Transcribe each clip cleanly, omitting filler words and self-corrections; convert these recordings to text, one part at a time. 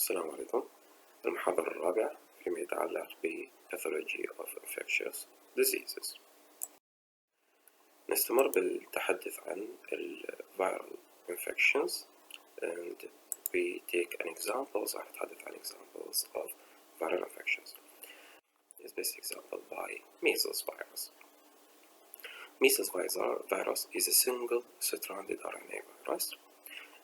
السلام عليكم. المحاضرة الرابعة فيما يتعلق ب Pathology of Infectious Diseases. نستمر بالتحدث عن Viral Infections and we take an examples. راح نتحدث عن examples of viral infections. Is this example by measles virus. Measles virus is a single stranded RNA virus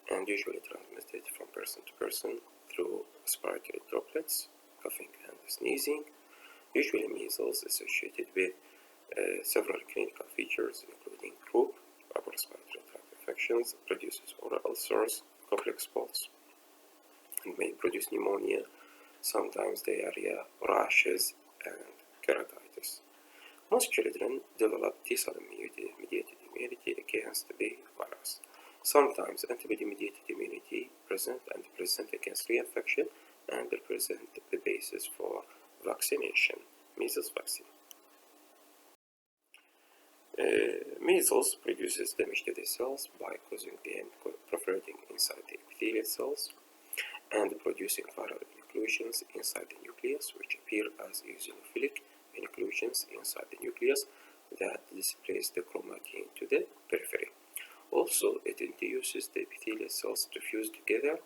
and usually transmitted from person to person through respiratory droplets, coughing and sneezing. Usually measles associated with several clinical features including croup, upper respiratory tract infections, produces oral ulcers, complex spots, and may produce pneumonia, sometimes diarrhea, rashes, and keratitis. Most children develop T-cell mediated immunity against the virus. Sometimes antibody-mediated immunity present against reinfection and represent the basis for vaccination, measles vaccine. Measles produces damage to the cells by causing them proliferating inside the epithelial cells and producing viral inclusions inside the nucleus, which appear as eosinophilic inclusions inside the nucleus that displace the chromatin to the periphery. Also, it induces the epithelial cells to fuse together,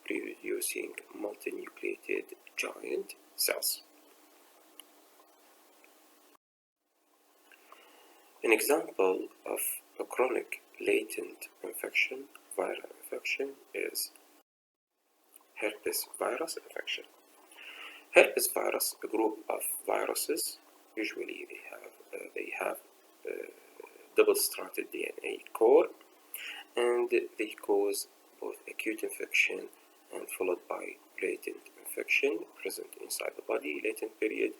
producing multinucleated giant cells. An example of a chronic latent infection, viral infection, is herpes virus infection. Herpes virus, a group of viruses, usually they have double-stranded DNA core, and they cause both acute infection and followed by latent infection present inside the body, latent period,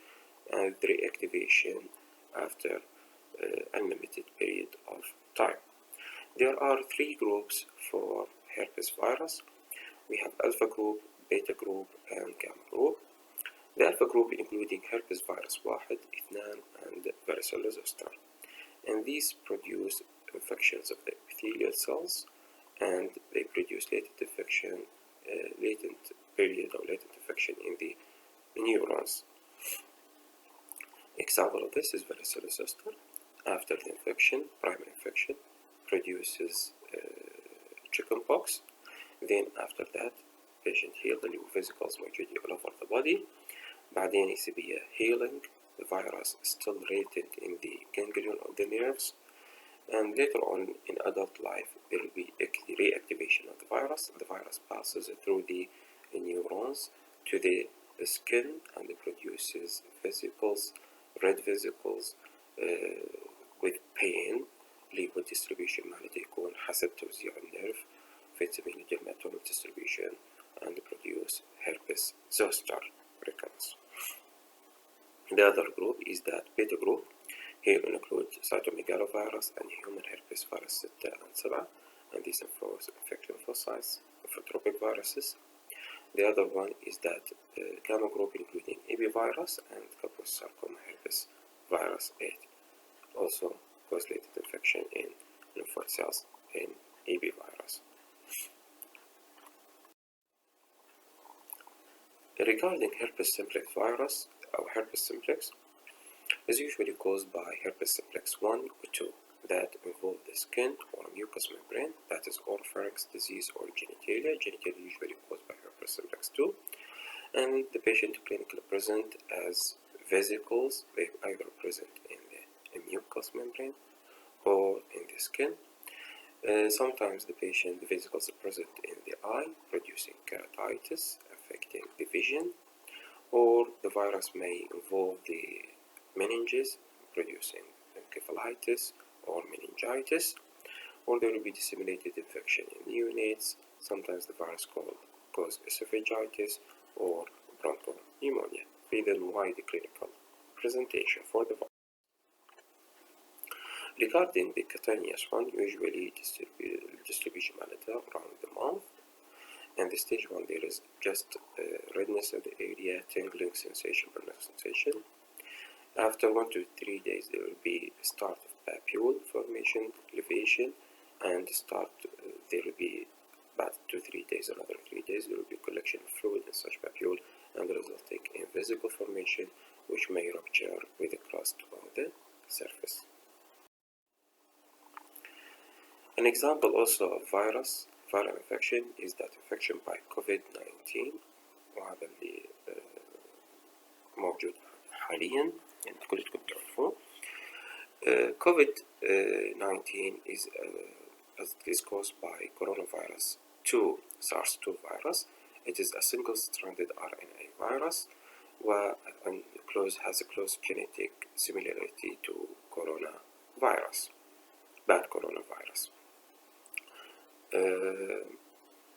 and reactivation after unlimited period of time. There are three groups for herpes virus. We have alpha group, beta group, and gamma group. The alpha group including herpes virus 1, 2, and varicella zoster. And these produce infections of the epithelial cells, and they produce latent infection, latent infection in the neurons. Example of this is varicella zoster. After the infection, primary infection, produces chickenpox. Then after that, patient healed, the new vesicles موجودة all over the body. بعدين يصير healing, the virus is still latent in the ganglion of the nerves. And later on in adult life, there will be reactivation of the virus. The virus passes through the neurons to the skin and it produces vesicles, red vesicles with pain. Leukodystrophy معناته يكون حسب توزيع النيرف vitamin dermatome distribution and produce herpes zoster recurrence. The other group is that beta group. Here include cytomegalovirus and human herpes virus 6 and 7, and these infect lymphocytes, lymphotropic viruses. The other one is that gamma group including epivirus and corpus sarcoma herpes virus 8. Also cause latent infection in lymphoid cells in epivirus. Regarding herpes simplex virus, or herpes simplex, is usually caused by herpes simplex 1 or 2 that involve the skin or mucous membrane, that is oropharynx disease or genitalia. Genitalia usually caused by herpes simplex 2, and the patient clinically present as vesicles. They either present in the mucous membrane or in the skin. Sometimes the vesicles are present in the eye, producing keratitis, affecting the vision, or the virus may involve the meninges, producing encephalitis or meningitis, or there will be disseminated infection in neonates. Sometimes the virus cause esophagitis or bronchopneumonia. Then why the clinical presentation for the virus. Regarding the cutaneous one, usually distribution monitor around the mouth. And the stage 1, there is just redness of the area, tingling sensation, burning sensation. After 1 to 3 days, there will be start of papule formation, elevation, and there will be about 2 to 3 days days, another 3 days, there will be collection of fluid in such papule and resulting in vesicle formation, which may rupture with the crust on the surface. An example also of viral infection is that infection by COVID-19 وهذا اللي موجود حاليا يعني كلكم تعرفوه. COVID-19 is caused by coronavirus 2 SARS-2 virus. It is a single-stranded RNA virus and has a close genetic similarity to bad coronavirus.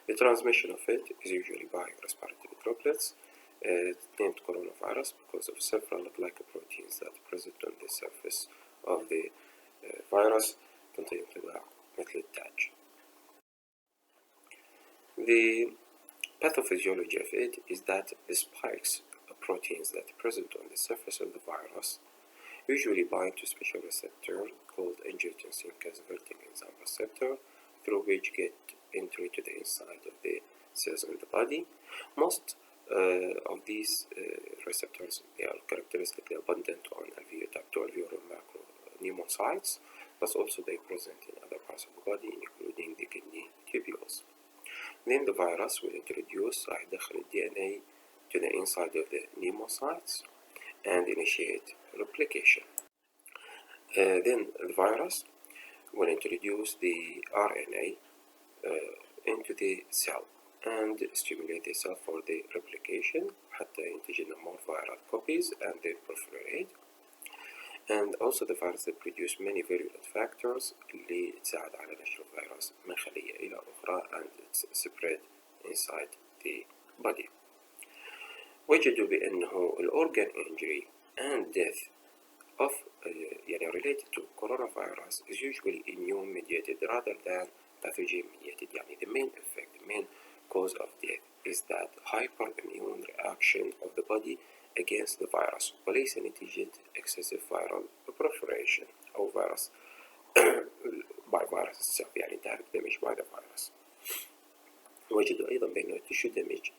The transmission of it is usually by respiratory droplets. It's named coronavirus because of several glycoproteins that are present on the surface of the virus تنطي انطباع مثل التاج. The pathophysiology of it is that the spikes proteins that are present on the surface of the virus usually bind to a special receptor called angiotensin converting enzyme receptor, through which get entry to the inside of the cells in the body. Most of these receptors, they are characteristically abundant on type 2 alveolar macropneumocytes, but also they present in other parts of the body, including the kidney tubules. Then the virus will introduce the DNA to the inside of the pneumocytes and initiate replication. Then the virus will introduce the RNA into the cell and stimulate the cell for the replication حتى ينتج لنا more viral copies and then proliferate. And also the virus that produce many virulent factors اللي تساعد على نشر الفيروس من خلية إلى أخرى and its spread inside the body. وجدوا بأنه organ injury and death of related to coronavirus is usually immune mediated rather than pathogen mediated. The main effect, the main cause of death is that hyperimmune reaction of the body against the virus وليس نتيجة excessive viral proliferation أو virus by virus itself direct damage by the virus. وجدوا أيضا بأنه tissue damage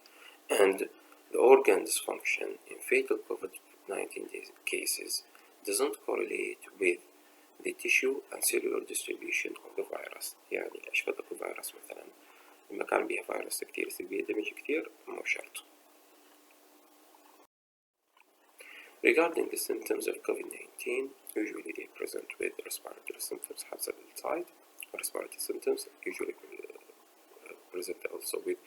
and the organ dysfunction in fatal COVID-19 cases doesn't correlate with the tissue and cellular distribution of the virus. إيش بدك فيروس مثلا لما كان بيه فيروس كتير يصير بيه دمج كتير مو شرط. Regarding the symptoms of COVID-19, usually they present with respiratory symptoms حسب السايت. Respiratory symptoms usually present also with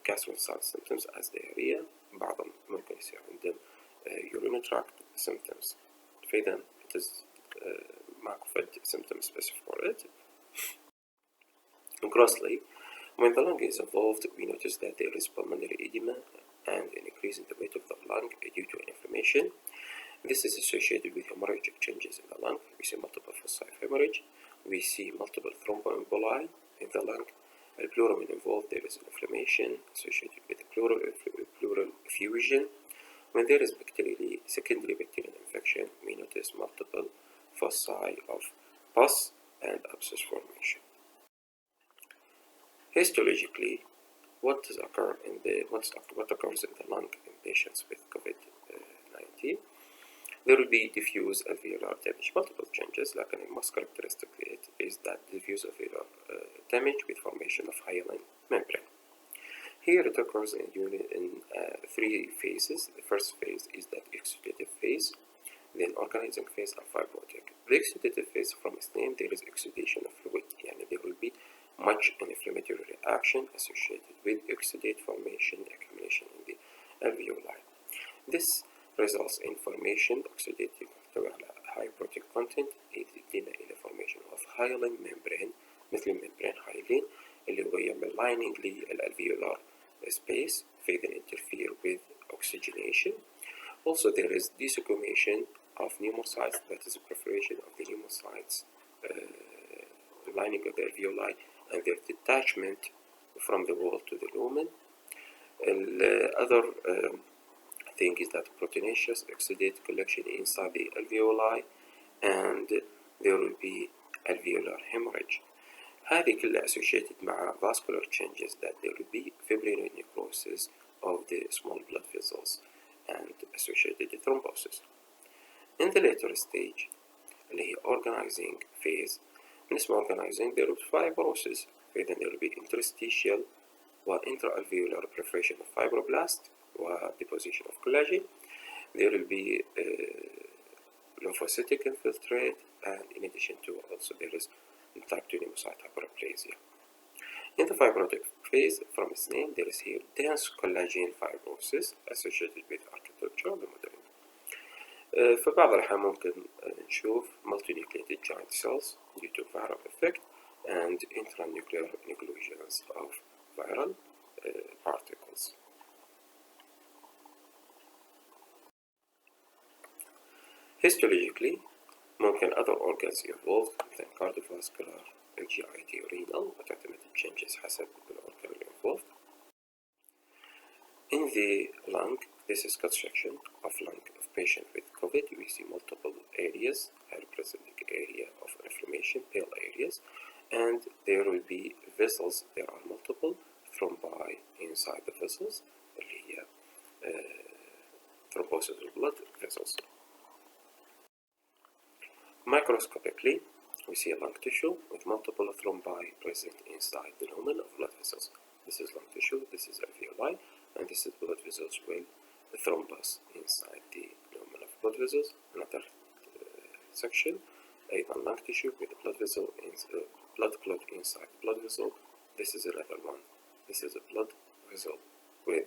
gastrointestinal symptoms as diarrhea. بعضهم ممكن يصير عندهم urinary tract symptoms. فإذا it is ماكو فد symptom specific for it. Grossly, when the lung is involved, we notice that there is pulmonary edema and an increase in the weight of the lung due to inflammation. This is associated with hemorrhagic changes in the lung. We see multiple foci of hemorrhage. We see multiple thromboemboli in the lung. The pleural when involved, there is an inflammation associated with the pleural effusion. When there is secondary bacterial infection, we notice multiple foci of pus and abscess formation. Histologically, what occurs in the lung in patients with COVID-19? There will be diffuse alveolar damage, multiple changes, like the most characteristic is that diffuse alveolar damage with formation of hyaline membrane. Here it occurs in 3 phases. The first phase is that exudative phase, then organizing phase and fibrotic. The exudative phase, from its name, there is exudation of fluid, there will be much inflammatory reaction associated with exudate formation, accumulation in the alveoli. This results in formation oxidative high protein content يدينا إلى formation of hyaline membrane مثل membrane hyaline اللي هو يعمل lining للalveolar space فإذا interfere with oxygenation. Also there is desquamation of pneumocytes, that is a proliferation of the pneumocytes lining of the alveoli and their detachment from the wall to the lumen. The other thing is that proteinaceous exudate collection inside the alveoli and there will be alveolar hemorrhage. هذه كلها associated مع vascular changes that there will be fibrillary necrosis of the small blood vessels and associated thrombosis. In the later stage اللي هي organizing phase من اسمه organizing there will be fibrosis فإذا there will be interstitial و intra-alveolar proliferation of fibroblast و deposition of collagen. There will be lymphocytic infiltrate, and in addition to also there is type 2 pneumocyte hyperplasia. In the fibrotic phase, from its name, there is here dense collagen fibrosis associated with architecture remodeling. في بعض الأحيان ممكن نشوف multinucleated giant cells due to viral effect and intranuclear inclusions of viral particles. Histologically, ممكن other organs involved مثل cardiovascular, GIT, renal وتعتمد changes حسب الأورجان اللي involved. In the lung, this is construction of lung of patient with COVID. We see multiple areas, representing area of inflammation, pale areas, and there will be vessels. There are multiple thrombi inside the vessels, اللي هي thrombosis of blood vessels. Microscopically, we see a lung tissue with multiple thrombi present inside the lumen of blood vessels. This is lung tissue, this is alveoli, and this is blood vessels with the thrombus inside the lumen of blood vessels. Another section, a lung tissue with a blood vessel, blood clot inside the blood vessel. This is another one. This is a blood vessel with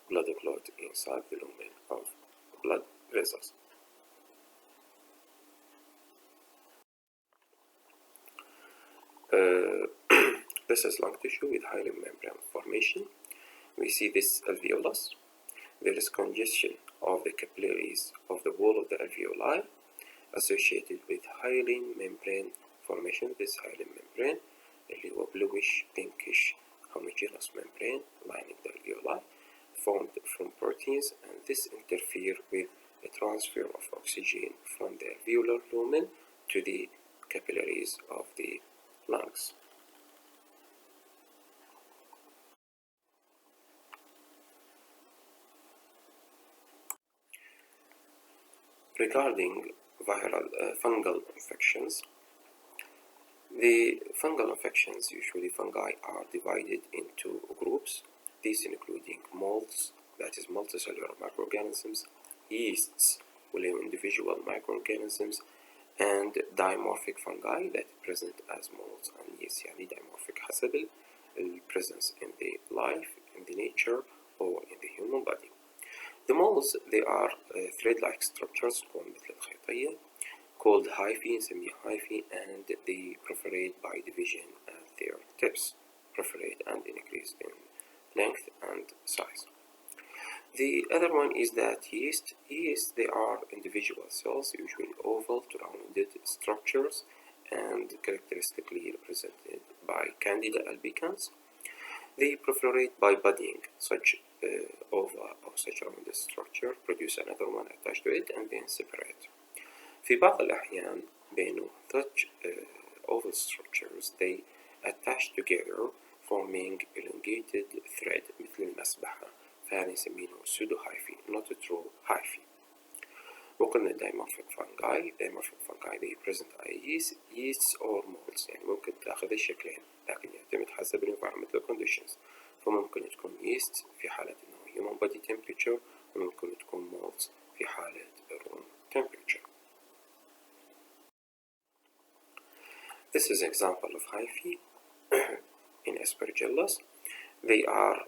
blood clot inside the lumen of blood vessels. This is lung tissue with hyaline membrane formation. We see this alveolus. There is congestion of the capillaries of the wall of the alveoli associated with hyaline membrane formation. This hyaline membrane اللي هو bluish pinkish homogeneous membrane lining the alveoli formed from proteins, and this interfere with the transfer of oxygen from the alveolar lumen to the capillaries of the lungs. Regarding viral fungal infections, the fungal infections, usually fungi, are divided into groups. These including molds, that is multicellular microorganisms, yeasts, individual microorganisms, and dimorphic fungi that present as molds and yeast. يعني dimorphic حسب presence in the life, in the nature, or in the human body. The molds, they are thread-like structures called مثل الخيطية, called hyphae, semi-hyphae, and they proliferate by division at their tips, proliferate and increase in length and size. The other one is that yeast, they are individual cells, usually oval to rounded structures, and characteristically represented by Candida albicans. They proliferate by budding such ova or such rounded structure, produce another one attached to it, and then separate. في بعض الأحيان بينه such oval structures they attach together forming elongated thread مثل المسبحة، فهذا نسمينه pseudo hyphae, not a true hyphae. وقلنا dimorphic fungi they present yeasts or molds، يعني ممكن تأخذ الشكلين لكن يعتمد حسب environmental conditions. فممكن تكون yeast في حالة إنه human body temperature، وممكن تكون molds في حالة room temperature. This is an example of hyphae in Aspergillus. They are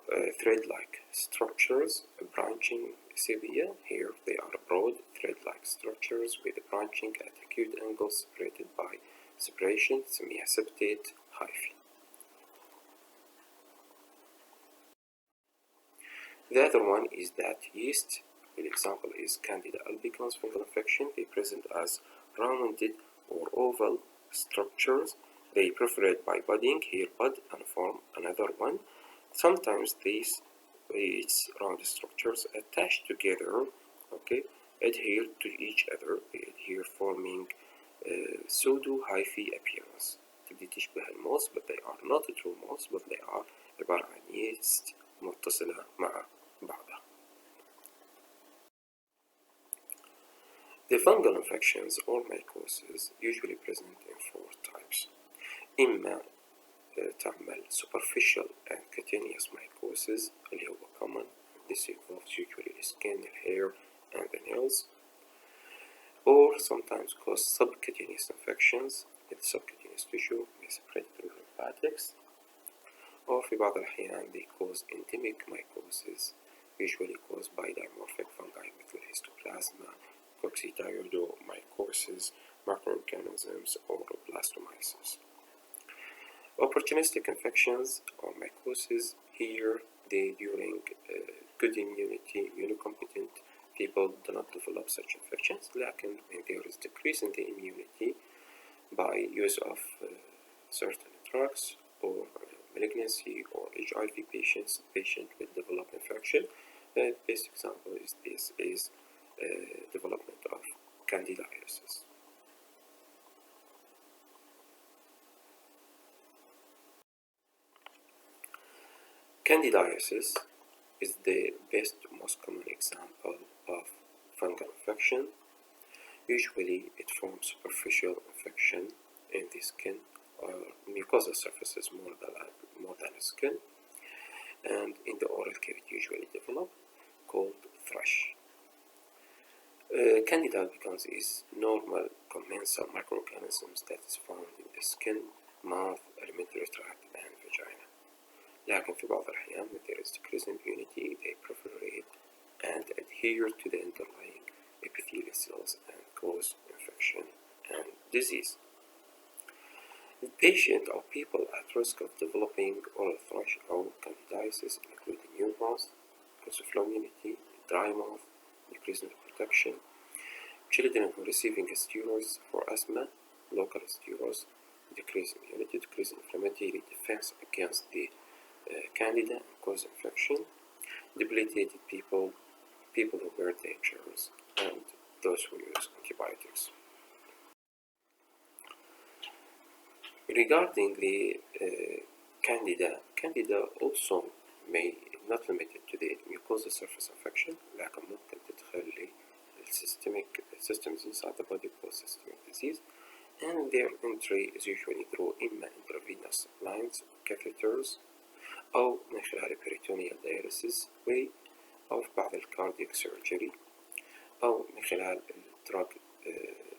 thread-like structures branching sepia. Here they are broad thread-like structures with branching at acute angles separated by separation, semi-septate hyphae. The other one is that yeast. The example is Candida albicans fungal infection. They present as rounded or oval structures. They proliferate by budding. Here bud and form another one. Sometimes these round structures attached together, adhere to each other. They adhere forming pseudo hyphae appearance. تبدي تشبه الموس but they are not true moss but they are عبارة عن yeast متصلة مع بعضها. The fungal infections or mycosis usually present in 4 types. إما تعمل superficial and cutaneous mycosis اللي هو common. This involves usually the skin, the hair and the nails. Or sometimes cause subcutaneous infections with subcutaneous tissue may spread through lymphatics. Or في بعض الأحيان they cause endemic mycosis usually caused by dimorphic fungi مثل histoplasma, coccidioidomycosis, microorganisms or blastomyces. Opportunistic infections or mycosis here they during good immunity, immunocompetent people do not develop such infections. لكن when there is decrease in the immunity by use of certain drugs or malignancy or HIV patients, the patient will develop infection. The best example is this is development of candidiasis. Candidiasis is the best, most common example of fungal infection. Usually it forms superficial infection in the skin or mucosal surfaces more than the skin, and in the oral cavity usually develop, called thrush. Candida albicans is normal commensal microorganisms that is found in the skin, mouth, alimentary tract and vagina. لكن في بعض الأحيان when there is decrease in immunity they proliferate and adhere to the underlying epithelial cells and cause infection and disease. The patient or people at risk of developing oral thrush or candidiasis include newborns, loss of immunity, dry mouth, decrease in protection, children who are receiving steroids for asthma, local steroids, decrease immunity, decrease inflammatory defense against the candida and cause infection, debilitated people, people who wear dentures, and those who use antibiotics. Regarding the candida also may not limited to the mucosal surface infection لكن ممكن تدخل للسيستميك systems inside the body called systemic disease, and their entry is usually through إما intravenous lines catheters أو من خلال peritoneal dialysis way أو في بعض cardiac surgery أو من خلال drug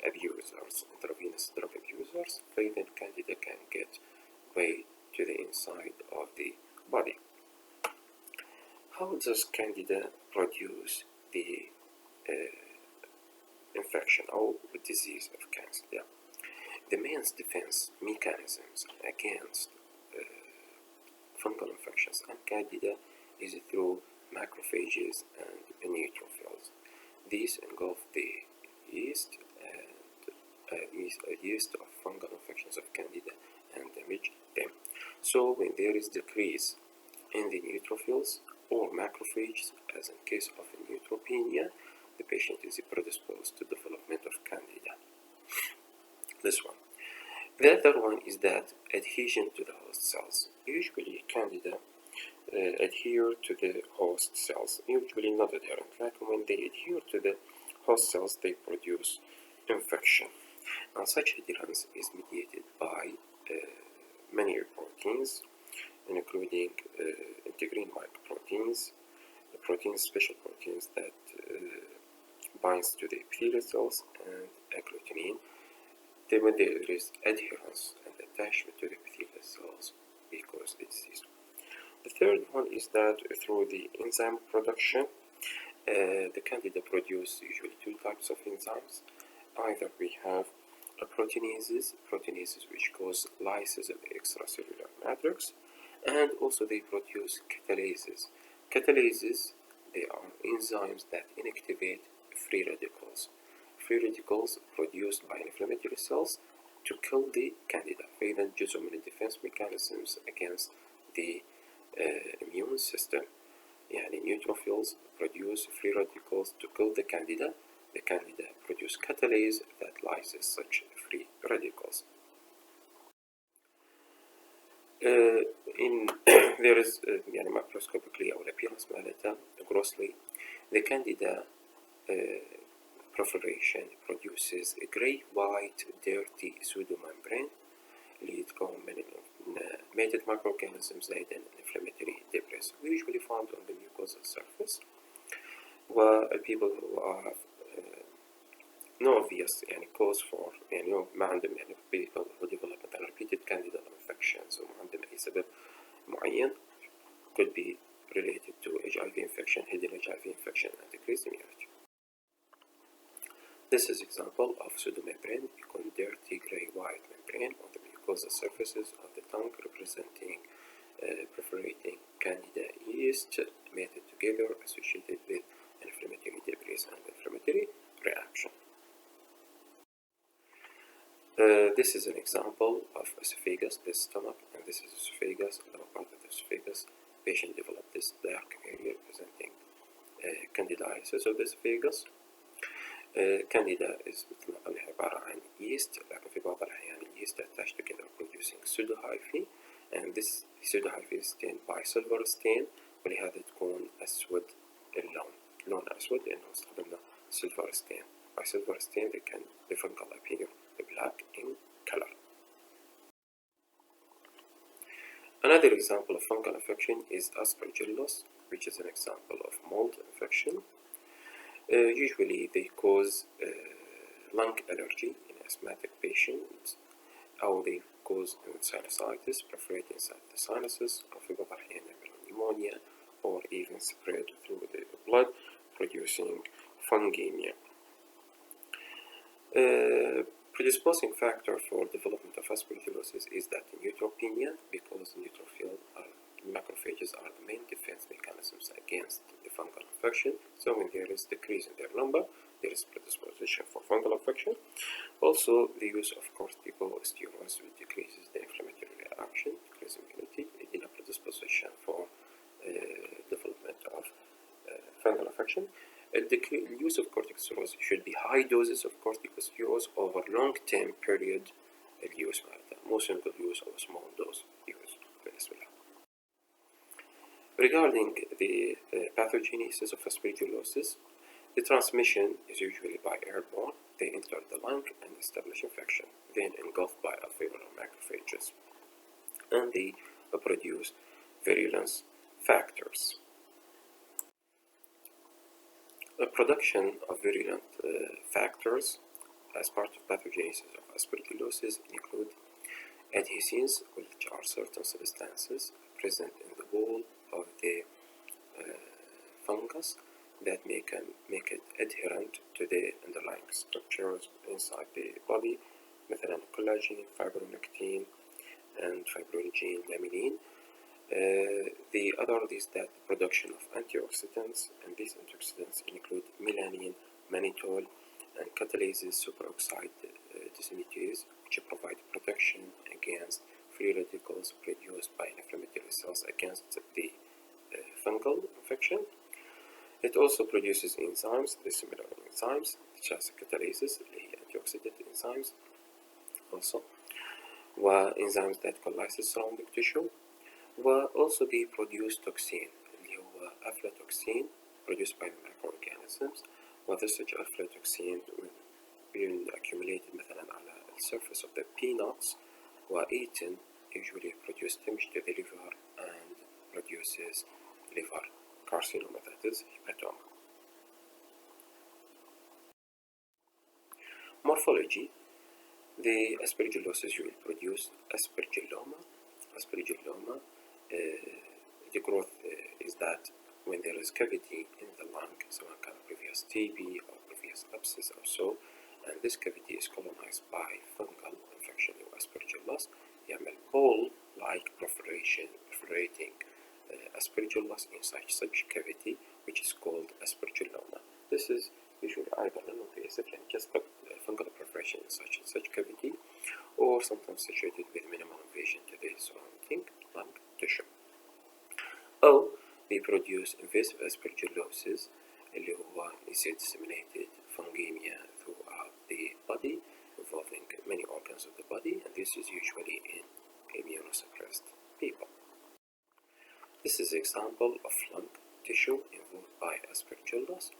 abusers, intravenous drug abusers, then candida can get way to the inside of the body. How does candida produce the infection or disease of candida? The main defense mechanisms against fungal infections and candida is through macrophages and neutrophils. These engulf the yeast of fungal infections of candida and damage them. So when there is decrease in the neutrophils or macrophages, as in case of neutropenia, the patient is predisposed to development of candida. This one. The other one is that adhesion to the host cells. Usually candida adhere to the host cells, usually not adherent. Like when they adhere to the host cells, they produce infection. And such adherence is mediated by many proteins, including integrin-like proteins, special proteins that binds to the epithelial cells, and agglutinin. Then when there is adherence and attachment to the epithelial cells, we cause the disease. The third one is that through the enzyme production, the candida produce usually two types of enzymes. Either we have proteinases which cause lysis of the extracellular matrix, and also they produce catalases. Catalases, they are enzymes that inactivate free radicals. Free radicals produced by inflammatory cells to kill the candida. فإذا جزء من defense mechanisms against the immune system. يعني neutrophils produce free radicals to kill the candida. The candida produce catalase that lyses such free radicals. in there is يعني microscopically أو الappearance مالتها grossly the candida proliferation produces a gray white dirty pseudomembrane اللي يتكون من mated microorganisms زائدا inflammatory debris usually found on the mucosal surface. والpeople who are no obvious يعني cause for يعني ما عندهم يعني people who develop مثلا repeated candida infections وما عندهم أي سبب معين could be related to HIV infection, hidden HIV infection and decreased immunity. This is example of pseudomembrane يكون dirty gray white membrane on the mucosal surfaces of the tongue representing proliferating candida yeast mated together associated with inflammatory debris and inflammatory reaction. This is an example of esophagus, this stomach, and this is esophagus, lower part of the esophagus. Patient developed this dark area representing candidiasis of the esophagus. Candida is مثل ما قلنا عبارة عن yeast لكن في بعض الأحيان yeast attached together producing pseudohyphae and this pseudohyphae is stained by silver stain ولهذا تكون أسود اللون لونها أسود لأنه استخدمنا silver stain. By silver stain the fungal appear black in color. Another example of fungal infection is Aspergillus, which is an example of mold infection. Usually they cause lung allergy in asthmatic patients أو they cause sinusitis, perforating inside the sinuses أو في بعض الأحيان يعملوا pneumonia or even spread through the blood producing fungemia. Predisposing factor for development of aspergillosis is that neutropenia because neutrophil macrophages are the main defense mechanisms against the fungal infection. So when there is decrease in their number, there is predisposition for fungal infection. Also, the use of corticosteroids decreases the inflammatory reaction, decreases immunity, in a predisposition for development of fungal infection. The use of corticosteroids should be high doses of corticosteroids over long-term period use معناتها مو single use or small dose use بالنسبة لها. Regarding the pathogenesis of aspergillosis, the transmission is usually by airborne. They enter the lung and establish infection, then engulfed by alveolar macrophages, and they produce virulence factors. The production of virulent factors as part of pathogenesis of aspergillosis include adhesins, which are certain substances present in the wall of the fungus that make it adherent to the underlying structures inside the body, مثلا collagen, fibronectin, and fibrinogen laminin. The other is that production of antioxidants, and these antioxidants include melanin, mannitol, and catalases superoxide dismutase, which provide protection against free radicals produced by inflammatory cells against the fungal infection. It also produces enzymes, the similar enzymes, such as catalases, the antioxidant enzymes, also, enzymes that coalesce surrounding tissue. Also they produce toxin اللي هو aflatoxin produced by the microorganisms. Whether such aflatoxin being accumulated مثلا على the surface of the peanuts eaten usually produce damage to the liver and produces liver carcinoma, that is hematoma. Morphology. The aspergillosis will produce aspergilloma. The growth is that when there is cavity in the lung, سواء كان previous TB or previous abscess or so, and this cavity is colonized by fungal infection or aspergillus, يعمل ball-like proliferating aspergillus inside such cavity, which is called aspergilloma. This is usually either non-invasive, like just fungal proliferation in such cavity, or sometimes situated with minimal invasion to the surrounding lung tissue. Or they produce invasive aspergillosis, اللي هو disseminated fungemia throughout the body, involving many organs of the body, and this is usually in immunosuppressed people. This is an example of lung tissue involved by aspergillus.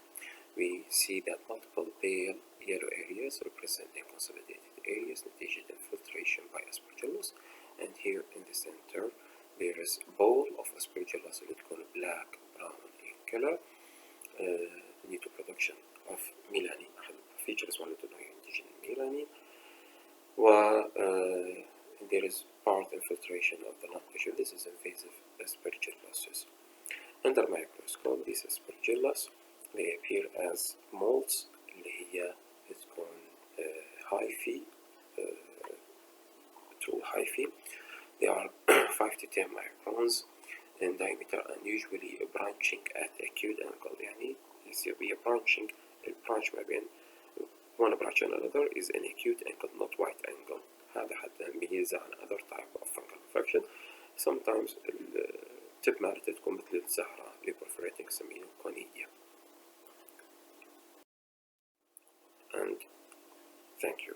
We see that multiple pale yellow areas representing consolidated areas نتيجة infiltration by aspergillus, and here in the center there is a ball of aspergillus اللي تكون black brown in color due to production of melanin. أحد features مالته إنه ينتج الميلانين. There is part infiltration of the lung tissue. This is invasive aspergillosis. Under microscope, these aspergillus they appear as molds اللي هي بتكون hyphae, true hyphae. They are 5 to 10 microns in diameter and usually branching at acute angle. يعني يصير بيه branching. البرانش ما بين one branch and another is an acute angle, not right angle. هذا حتى يميزها عن other type of fungal infection. Sometimes التب مالتها تكون مثل الزهرة اللي proliferating نسميها كونيديا. And thank you.